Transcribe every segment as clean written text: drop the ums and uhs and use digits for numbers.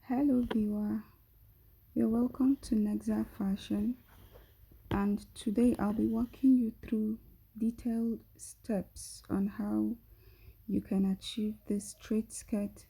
Hello viewer, you're welcome to Nexa Fashion, and today I'll be walking you through detailed steps on how you can achieve this straight skirt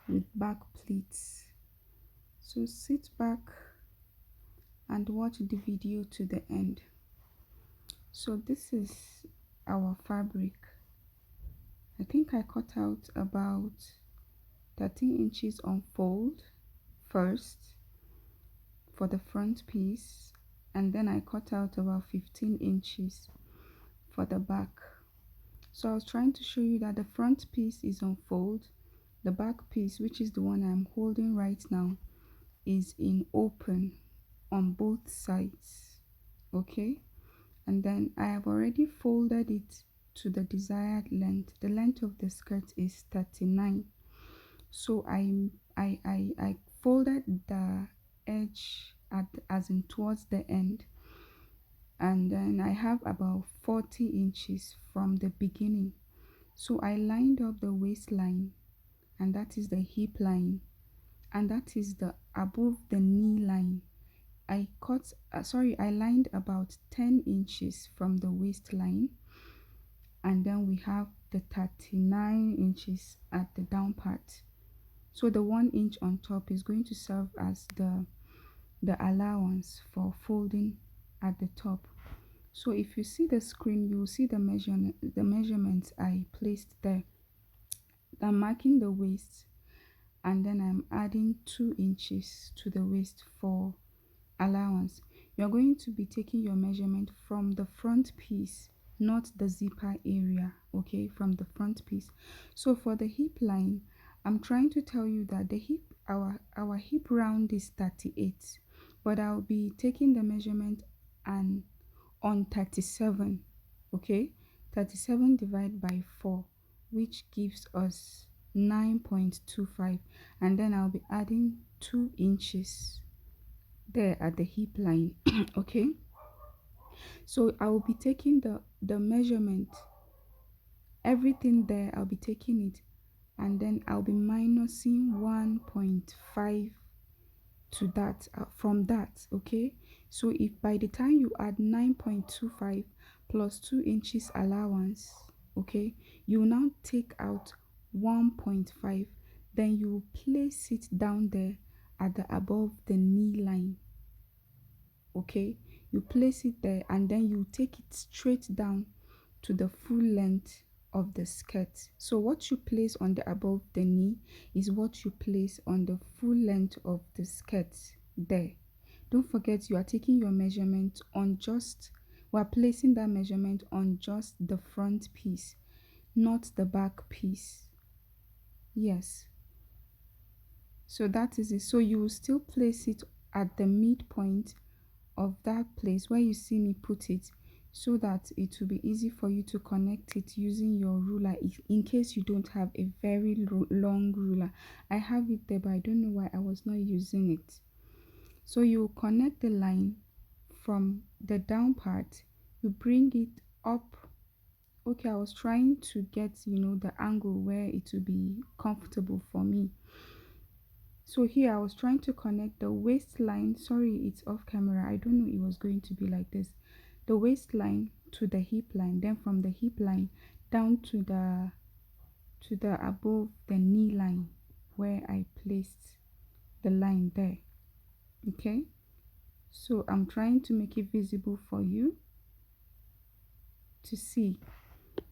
with back pleats. So sit back and watch the video to the end. So this is our fabric. I think I cut out about 13 inches on fold first for the front piece, and then I cut out about 15 inches for the back. So I was trying to show you that the front piece is on fold, the back piece, which is the one I'm holding right now, is in open on both sides. Okay, and then I have already folded it to the desired length. The length of the skirt is 39, so I folded the edge at as in towards the end, and then I have about 40 inches from the beginning. So I lined up the waistline, and that is the hip line, and that is the above the knee line. I lined about 10 inches from the waistline, and then we have the 39 inches at the down part. So the 1 inch on top is going to serve as the allowance for folding at the top. So if you see the screen, you will see the measurements I placed there. I'm marking the waist, and then I'm adding 2 inches to the waist for allowance. You're going to be taking your measurement from the front piece, not the zipper area, okay, from the front piece. So for the hip line, I'm trying to tell you that the hip our hip round is 38, but I'll be taking the measurement and on 37, okay, 37 divided by 4, which gives us 9.25, and then I'll be adding 2 inches there at the hip line. Okay, so I will be taking the measurement, everything there, I'll be taking it, and then I'll be minusing 1.5 to that, from that. Okay, so if by the time you add 9.25 plus 2 inches allowance, okay, you now take out 1.5, then you place it down there at the above the knee line. Okay, you place it there, and then you take it straight down to the full length of the skirt. So what you place on the above the knee is what you place on the full length of the skirt there. Don't forget, you are taking your measurement on just, we are placing that measurement on just the front piece, not the back piece. Yes, so that is it. So you will still place it at the midpoint of that place where you see me put it, so that it will be easy for you to connect it using your ruler, if in case you don't have a very long ruler. I have it there, but I don't know why I was not using it. So you connect the line from the down part, you bring it up. Okay, I was trying to get, the angle where it will be comfortable for me. So here I was trying to connect the waistline, sorry it's off camera, I don't know it was going to be like this, the waistline to the hip line, then from the hip line down to the above the knee line where I placed the line there. Okay, so I'm trying to make it visible for you to see.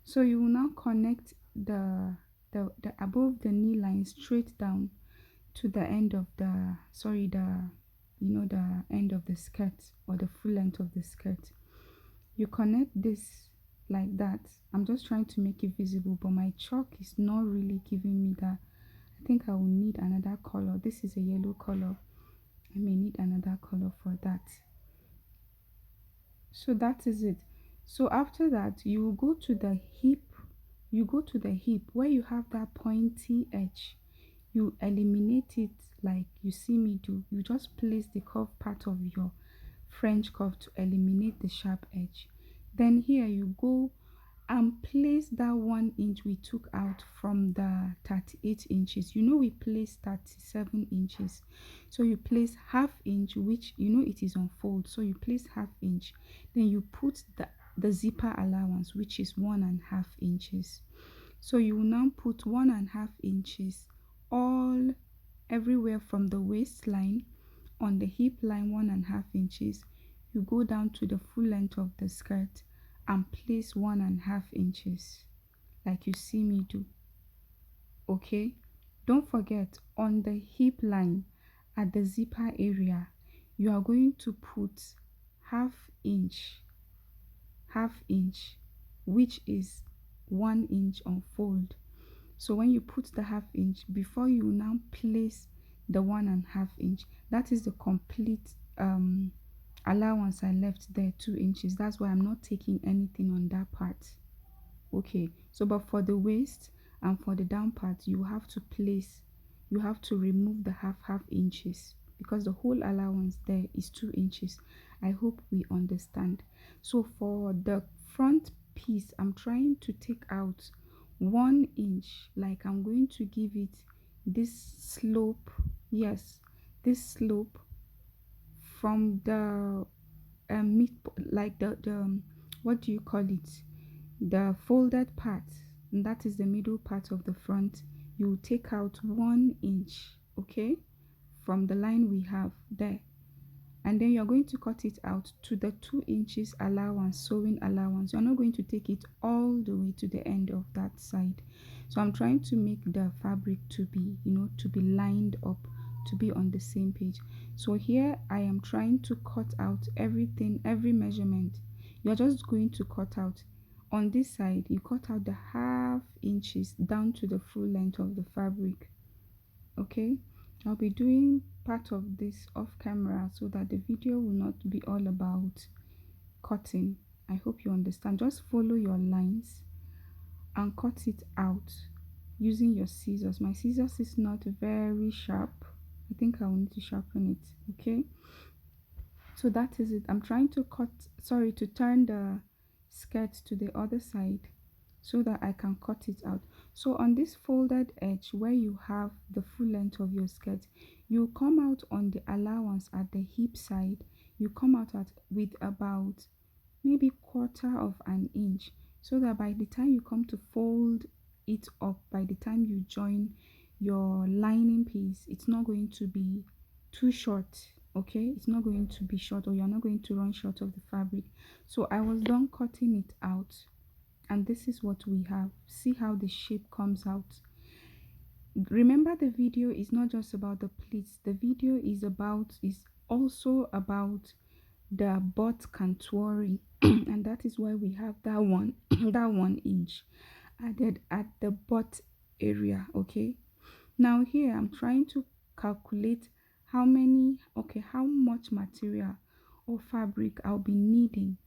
So you will now connect the above the knee line straight down to the end of the the end of the skirt, or the full length of the skirt. You connect this like that. I'm just trying to make it visible, but my chalk is not really giving me that. I think I will need another color. This is a yellow color, I may need another color for that. So that is it. So after that, you will go to the hip, where you have that pointy edge. You eliminate it like you see me do. You just place the curved part of your French curve to eliminate the sharp edge. Then here you go and place that 1 inch we took out from the 38 inches. You know we placed 37 inches, so you place half inch, which you know it is on fold, so you place half inch, then you put the zipper allowance, which is 1.5 inches. So you will now put 1.5 inches all everywhere from the waistline, on the hip line 1.5 inches. You go down to the full length of the skirt and place 1.5 inches like you see me do. Okay, don't forget, on the hip line at the zipper area, you are going to put half inch, which is 1 inch on fold. So when you put the half inch, before you now place the 1.5 inch, that is the complete allowance I left there, 2 inches. That's why I'm not taking anything on that part. Okay, so but for the waist and for the down part, you have to remove the half inches, because the whole allowance there is 2 inches. I hope we understand. So for the front piece, I'm trying to take out 1 inch, like I'm going to give it this slope. Yes, this slope from the mid, like the what do you call it, the folded part, and that is the middle part of the front. You take out 1 inch, okay, from the line we have there, and then you're going to cut it out to the 2 inches allowance, sewing allowance. You're not going to take it all the way to the end of that side. So I'm trying to make the fabric to be, to be lined up, to be on the same page. So here I am trying to cut out everything, every measurement. You're just going to cut out on this side, you cut out the half inches down to the full length of the fabric. Okay, I'll be doing part of this off camera so that the video will not be all about cutting. I hope you understand. Just follow your lines and cut it out using your scissors. My scissors is not very sharp. I think I will need to sharpen it. Okay, so that is it. I'm trying to turn the skirt to the other side so that I can cut it out. So on this folded edge where you have the full length of your skirt, you come out on the allowance at the hip side. You come out with about maybe 1/4 inch, so that by the time you come to fold it up, by the time you join your lining piece, it's not going to be too short. Okay, it's not going to be short, or you're not going to run short of the fabric. So I was done cutting it out, and this is what we have. See how the shape comes out. Remember, the video is not just about the pleats. The video is also about the butt contouring and that is why we have that one that 1 inch added at the butt area. Okay, now here I'm trying to calculate how much material or fabric I'll be needing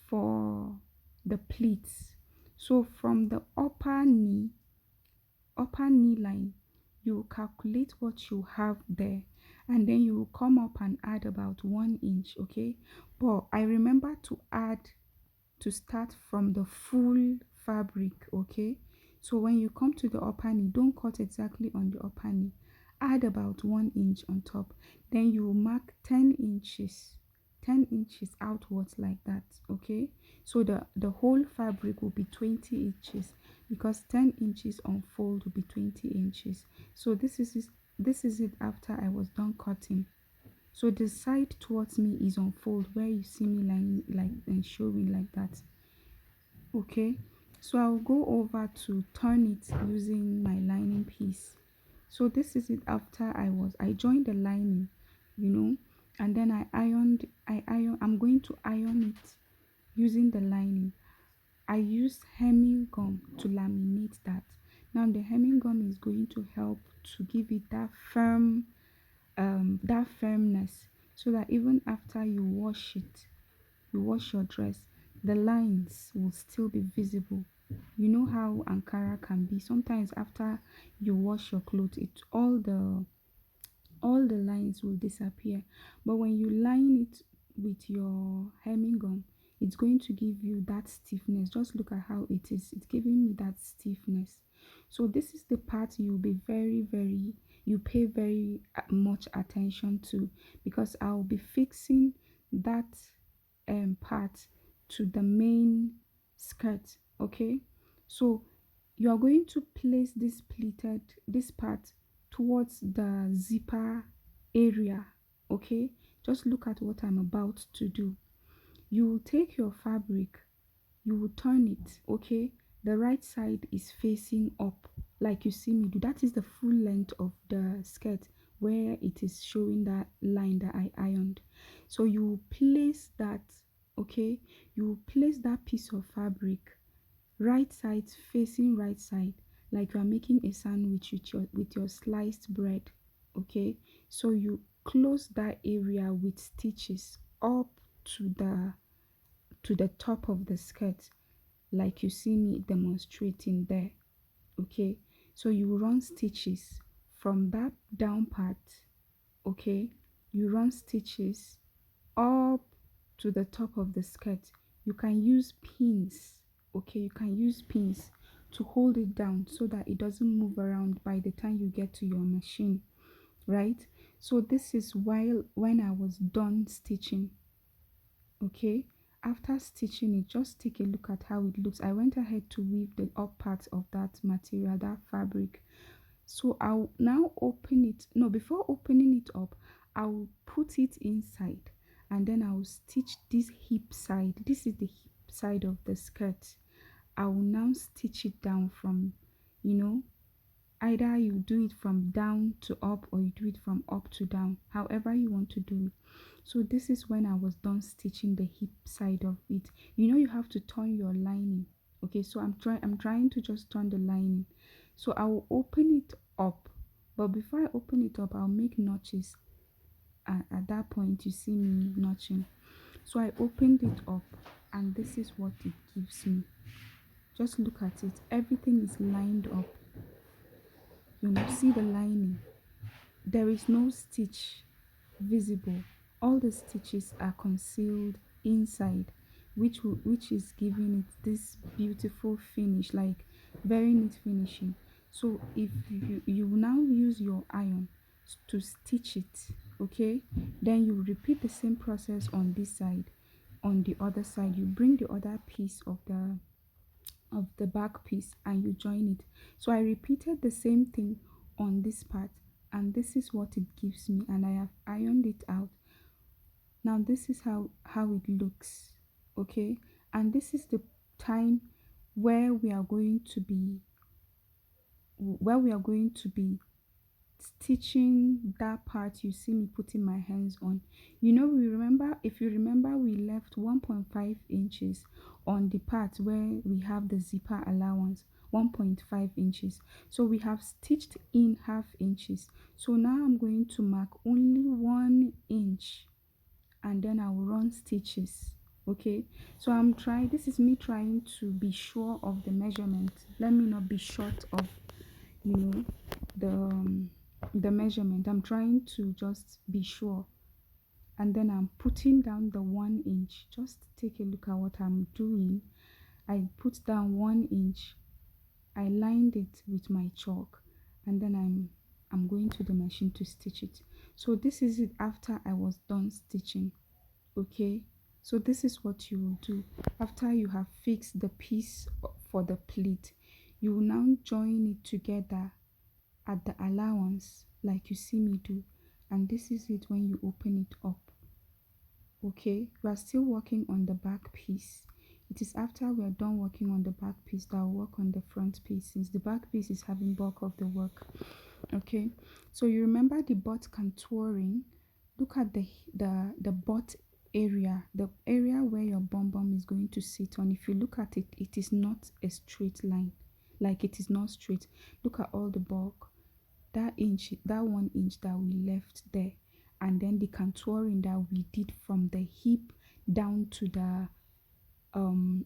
for the pleats. So from the upper knee line, you calculate what you have there, and then you will come up and add about 1 inch. Okay, but I remember to start from the full fabric. Okay, so when you come to the upper knee, don't cut exactly on the upper knee, add about 1 inch on top, then you mark 10 inches outwards like that. Okay, so the whole fabric will be 20 inches, because 10 inches on fold will be 20 inches. So this is it after I was done cutting. So the side towards me is on fold, where you see me lying like and showing like that. Okay, so I'll go over to turn it using my lining piece. So this is it after I joined the lining, and then I'm going to iron it using the lining. I used hemming gum to laminate that. Now the hemming gum is going to help to give it that firmness, so that even after you wash your dress, the lines will still be visible. You know how Ankara can be. Sometimes after you wash your clothes, all the lines will disappear. But when you line it with your hemming gum, it's going to give you that stiffness. Just look at how it is. It's giving me that stiffness. So this is the part you'll be you pay very much attention to, because I'll be fixing that part to the main skirt. Okay, so you are going to place this part towards the zipper area. Okay, just look at what I'm about to do. You will take your fabric, you will turn it. Okay, the right side is facing up like you see me do. That is the full length of the skirt where it is showing that line that I ironed. So you place that. Okay, you place that piece of fabric right side facing right side, like you are making a sandwich with your sliced bread. Okay, so you close that area with stitches up to the top of the skirt, like you see me demonstrating there. Okay, so you run stitches from that down part. Okay, you run stitches up to the top of the skirt. You can use pins. Okay, you can use pins to hold it down so that it doesn't move around by the time you get to your machine, right? So this is while when I was done stitching. Okay, after stitching it, just take a look at how it looks. I went ahead to weave the up part of that material, that fabric. So I'll now open it. No, before opening it up, I'll put it inside, and then I'll stitch this hip side. This is the hip side of the skirt. I will now stitch it down from, you know, either you do it from down to up or you do it from up to down, however you want to do it. So this is when I was done stitching the hip side of it. You know, you have to turn your lining. Okay, so I'm trying to just turn the lining. So I will open it up, but before I open it up, I'll make notches. At that point, you see me notching. So I opened it up, and this is what it gives me. Just look at it. Everything is lined up. You know, see the lining. There is no stitch visible. All the stitches are concealed inside, which is giving it this beautiful finish, like very neat finishing. So if you now use your iron to stitch it, okay, then you repeat the same process on this side. On the other side, you bring the other piece of the back piece and you join it. So I repeated the same thing on this part, and this is what it gives me, and I have ironed it out. Now this is how it looks. Okay, and this is the time where we are going to be stitching that part you see me putting my hands on. You know, if you remember, we left 1.5 inches on the part where we have the zipper allowance, 1.5 inches. So we have stitched in half inches. So now I'm going to mark only 1 inch, and then I'll run stitches. Okay, so this is me trying to be sure of the measurement. Let me not be short of, you know, the measurement. I'm trying to just be sure, and then I'm putting down the 1 inch. Just take a look at what I'm doing. I put down 1 inch, I lined it with my chalk, and then I'm going to the machine to stitch it. So this is it after I was done stitching. Okay, so this is what you will do after you have fixed the piece for the pleat. You will now join it together at the allowance like you see me do, and this is it when you open it up. Okay, we are still working on the back piece. It is after we are done working on the back piece that I'll work on the front piece, since the back piece is having bulk of the work. Okay, so you remember the butt contouring. Look at the butt area, the area where your bum bum is going to sit on. If you look at it, it is not a straight line, like it is not straight. Look at all the bulk, that 1 inch that we left there, and then the contouring that we did from the hip down to the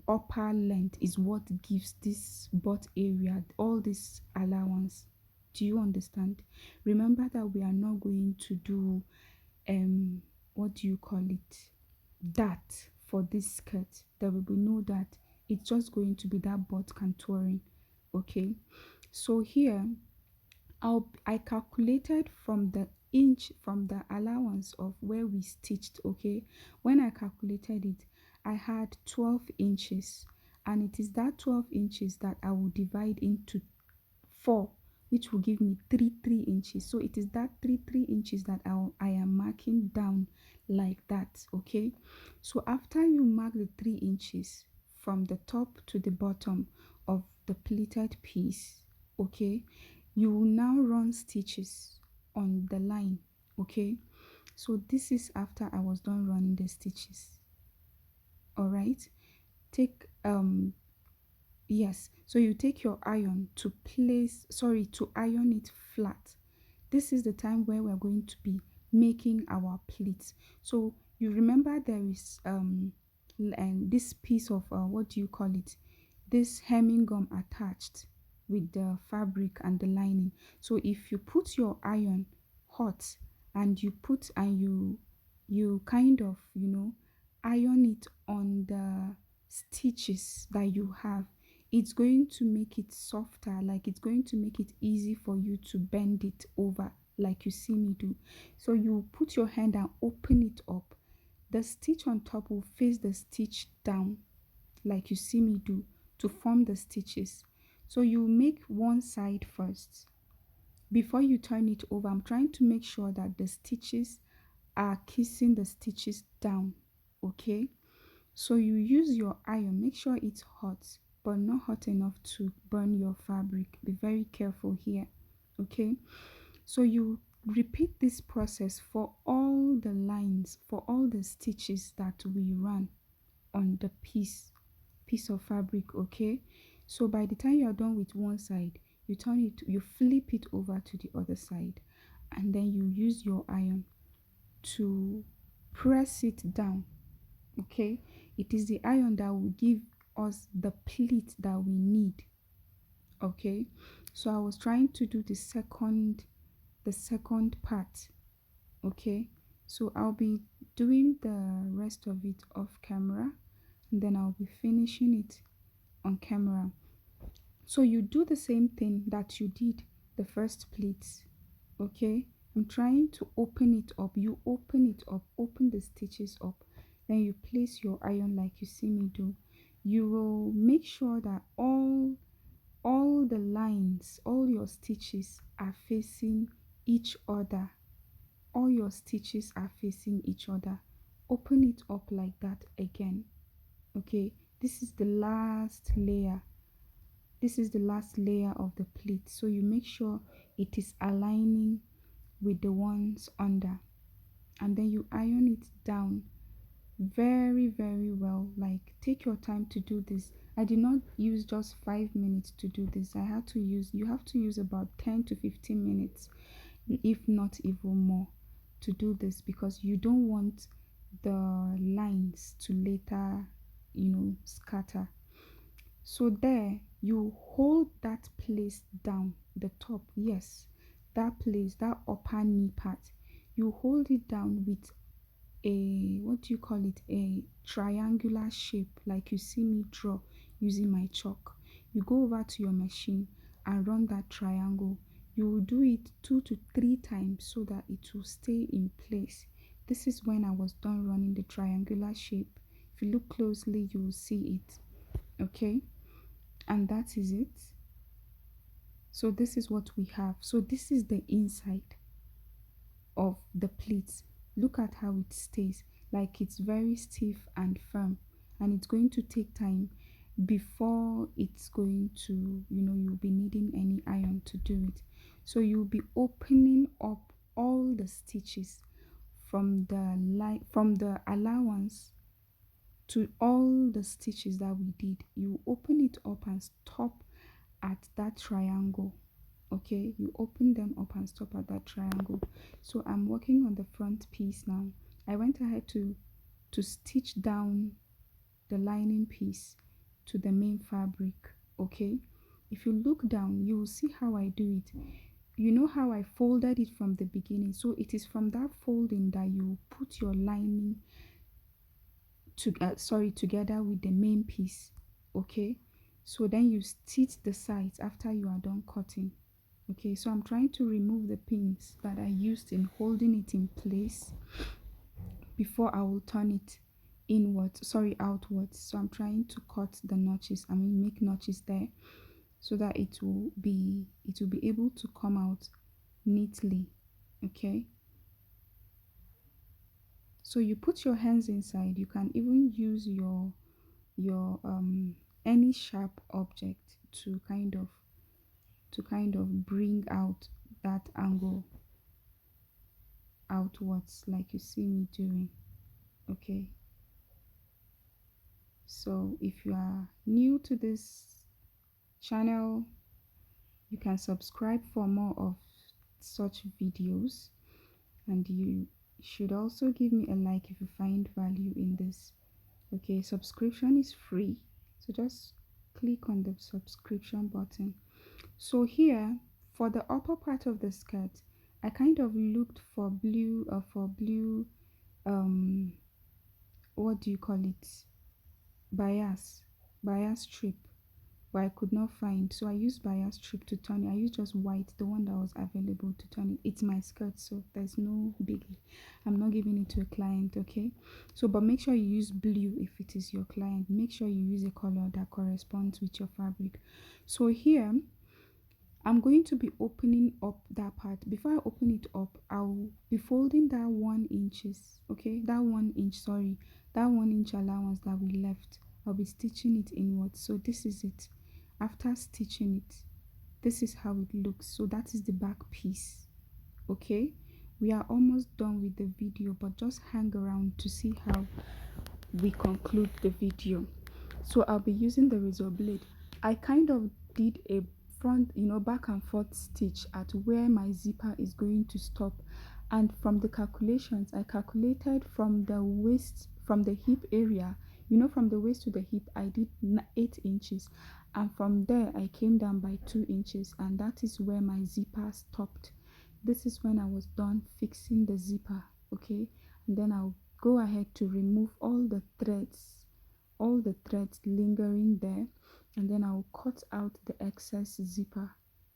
upper length is what gives this butt area all this allowance. Do you understand? Remember that we are not going to do what do you call it, that for this skirt, there will be no that. It's just going to be that butt contouring. Okay, so here I calculated from the inch, from the allowance of where we stitched. Okay, when I calculated it, I had 12 inches, and it is that 12 inches that I will divide into 4, which will give me 3 inches. So it is that 3 inches that I am marking down like that. Okay, so after you mark the 3 inches from the top to the bottom of the pleated piece, okay, you will now run stitches on the line. Okay, so this is after I was done running the stitches. All right, take yes, so you take your iron to to iron it flat. This is the time where we're going to be making our pleats. So you remember there is and this piece of what do you call it, this hemming gum attached with the fabric and the lining. So if you put your iron hot and you kind of, iron it on the stitches that you have, it's going to make it softer, like it's going to make it easy for you to bend it over like you see me do. So you put your hand and open it up. The stitch on top will face the stitch down like you see me do to form the stitches. So you make one side first. Before you turn it over, I'm trying to make sure that the stitches are kissing the stitches down. Okay, so you use your iron, make sure it's hot, but not hot enough to burn your fabric. Be very careful here. Okay, so you repeat this process for all the lines, for all the stitches that we run on the piece of fabric. Okay, so by the time you are done with one side, you flip it over to the other side, and then you use your iron to press it down. Okay, it is the iron that will give us the pleat that we need. Okay, so I was trying to do the second part. Okay, so I'll be doing the rest of it off camera, and then I'll be finishing it on camera. So you do the same thing that you did the first pleats. Okay, I'm trying to open it up. You open it up, open the stitches up, then you place your iron like you see me do. You will make sure that all the lines, all your stitches are facing each other. All your stitches are facing each other. Open it up like that again. Okay, this is the last layer. This is the last layer of the pleat, so you make sure it is aligning with the ones under, and then you iron it down very well. Like, take your time to do this. I did not use just 5 minutes to do this. You have to use about 10 to 15 minutes, if not even more, to do this, because you don't want the lines to later scatter. So there, you hold that place down, the top, yes, that place, that upper knee part, you hold it down with a, what do you call it, a triangular shape like you see me draw using my chalk. You go over to your machine and run that triangle. You will do it 2 to 3 times so that it will stay in place. This is when I was done running the triangular shape. If you look closely, you will see it. Okay, and that is it. So this is what we have. So this is the inside of the pleats. Look at how it stays, like it's very stiff and firm, and it's going to take time before it's going to, you'll be needing any iron to do it. So you'll be opening up all the stitches from the allowance to all the stitches that we did. You open it up and stop at that triangle. Okay, you open them up and stop at that triangle. So I'm working on the front piece now. I went ahead to stitch down the lining piece to the main fabric. Okay, if you look down, you will see how I do it. You know how I folded it from the beginning, so it is from that folding that you put your lining together with the main piece. Okay, so then you stitch the sides after you are done cutting. Okay, so I'm trying to remove the pins that I used in holding it in place before I will turn it outwards. So I'm trying to cut the notches, make notches there, so that it will be able to come out neatly. Okay, so you put your hands inside. You can even use your any sharp object to kind of bring out that angle outwards, like you see me doing. Okay, so if you are new to this channel, you can subscribe for more of such videos, and you should also give me a like if you find value in this. Okay, subscription is free, so just click on the subscription button. So here, for the upper part of the skirt, I kind of looked for blue what do you call it, bias strip, but I could not find, so I used bias strip to turn it. I used just white, the one that was available, to turn it. It's my skirt, so there's no biggie. I'm not giving it to a client. Okay, so but make sure you use blue if it is your client. Make sure you use a color that corresponds with your fabric. So here I'm going to be opening up that part. Before I open it up, I'll be folding that 1 inches. Okay, that 1 inch, that 1 inch allowance that we left. I'll be stitching it inwards. So this is it. After stitching it, this is how it looks. So that is the back piece. Okay, we are almost done with the video, but just hang around to see how we conclude the video. So I'll be using the razor blade. I kind of did a front, back and forth stitch at where my zipper is going to stop, and from the calculations I calculated from the waist, from the hip area, from the waist to the hip I did 8 inches, and from there I came down by 2 inches, and that is where my zipper stopped. This is when I was done fixing the zipper. Okay, and then I'll go ahead to remove all the threads lingering there, and then I'll cut out the excess zipper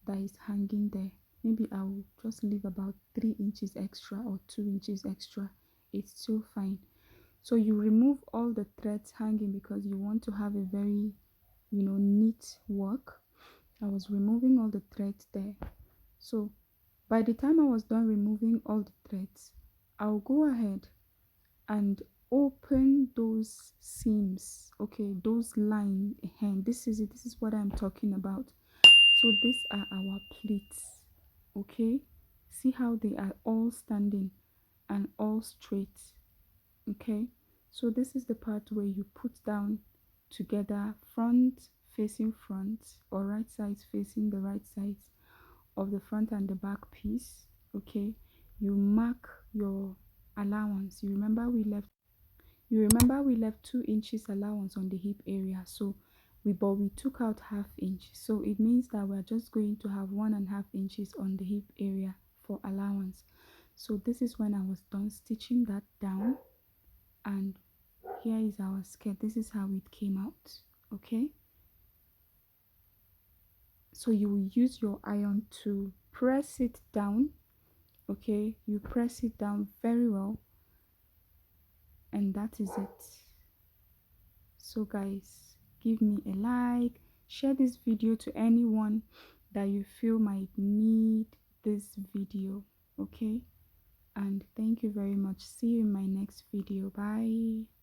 that is hanging there. Maybe I'll just leave about 3 inches extra or 2 inches extra. It's still fine. So you remove all the threads hanging because you want to have a very neat work. I was removing all the threads there. So by the time I was done removing all the threads, I'll go ahead and open those seams. Okay, those line hand, this is it. This is what I'm talking about. So these are our pleats. Okay, see how they are all standing and all straight. Okay, so this is the part where you put down together, front facing front, or right sides facing the right sides of the front and the back piece. Okay, you mark your allowance. You remember we left 2 inches allowance on the hip area, so we took out ½ inch, so it means that we're just going to have 1.5 inches on the hip area for allowance. So this is when I was done stitching that down, and here is our skirt. This is how it came out. Okay, so you will use your iron to press it down. Okay, you press it down very well, and that is it. So guys, give me a like, share this video to anyone that you feel might need this video. Okay, and thank you very much. See you in my next video. Bye.